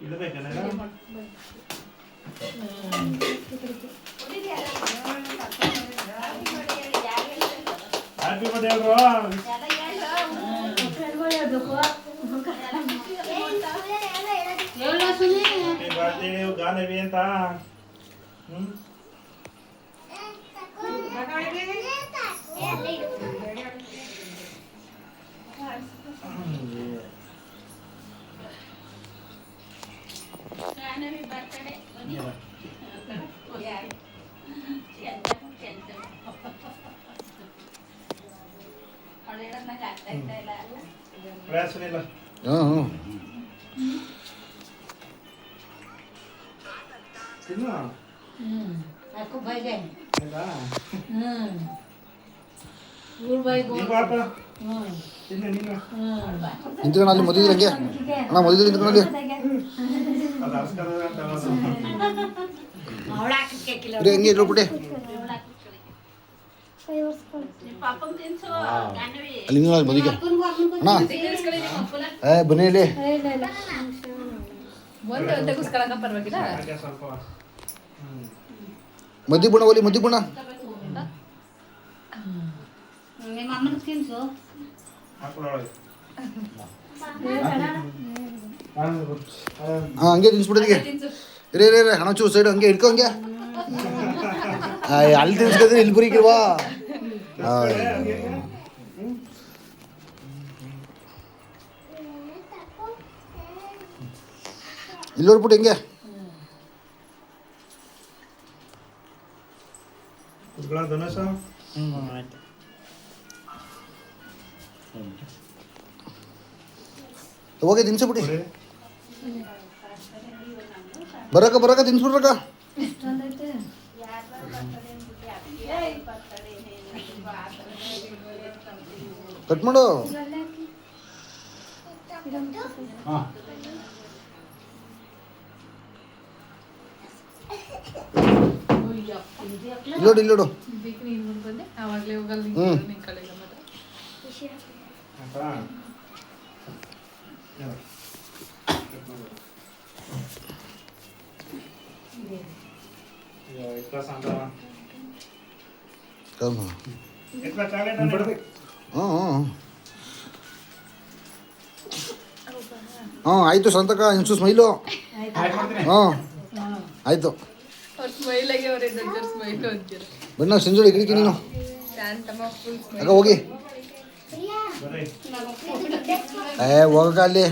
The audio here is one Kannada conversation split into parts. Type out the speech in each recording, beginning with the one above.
ಇದು ಬೇಕೇನ happy birthday bro birthday Ganavi ಅಂತ ಸುನಿಲ್ಲ ತಿನ್ನು aku bagai ಆಯ್ತಾ ಊರ್ ಬೈಗು ನೀನು ಪಾಪ ತಿನ್ನು ನೀನು ನಿಂತ್ಕೊಂಡು ಅಲ್ಲಿ ಮದುವೆ ಹಂಗೆ ಅಣ್ಣ ಮದುವೆ ನಿಂತ್ಕೊಂಡು ಅಲ್ಲಿ ಅದು ಅರ್ಸ್ಕದ ಅಂತ ಹೇಳೋದು ಅವಳ ಹಾಕಿಲ್ಲ ಇರೇ ಹಂಗೆ ಇಟ್ಬಿಟ್ಟೆ ಅಲ್ಲಿ ನೀವು ಅಲ್ಲಿ ಮದುವೆಗೆ ಅಣ್ಣ ಬನ್ನಿ ಇಲ್ಲಿ ಹಾಗೆ ಸ್ವಲ್ಪ ಮದ್ದಿ ಬುಣ ಒಲಿ ಮದ್ದಿ ಬುಣ ನಿಮ್ಮ ಅಮ್ಮನ ತಿನ್ಸು ಹಾಕೊಳ್ಳೋಳು ಹಾಂ ಹಂಗೆ ತಿನ್ಸ್ಬಿಡೋದಿಗೆ ಇರೇ ಇರೇ ಹಣ ಚೂ ಸೈಡು ಹಂಗೆ ಹಿಡ್ಕೊ ಹಂಗೆ ಅಲ್ಲಿ ತಿನ್ಸ್ಕೊದ್ರೆ ಇಲ್ಲಿ ಬರೀಕಿಲ್ವಾ ಇಲ್ಲಿ ಹೊರ್ಬಿಟ್ಟು ಹೆಂಗೆ ಕುತ್ಕೊಳ್ಳೋ ಧನುಷ ಹೋಗಿ ತಿನ್ಸಿಬಿಡಿ ಬರಕ ತಿನ್ಸ್ಬಿಡ್ರಕ್ಕ ಕಟ್ ಮಾಡು ಇಲ್ಲೋಡು ಇಲ್ಲೋಡು इतना सांता ಕರ್ಮ इतना चॉकलेट नहीं पड़ते ಹಾಂ ಆಯಿತು ಸಂತಕ ಇನ್ಸು ಸ್ಮೈಲು ಹಾಂ ಆಯಿತು ಬಣ್ಣ ಸಂಜೋಳಿ ಗಿಡಕ್ಕೆ ನೀನು ಆಗ ಹೋಗಿ ಹೋಗಕ್ಕ ಅಲ್ಲಿ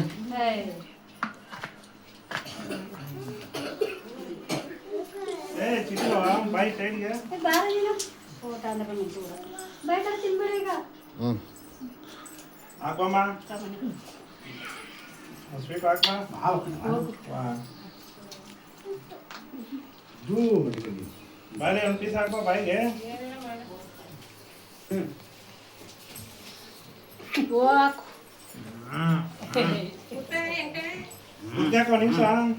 ए चिकलो बाई साइड गया ಹ್ಞೂ आगमा स्वीट आगमा वाह दू बाले हम पीस आगमा भाई है क्या कौन इंसान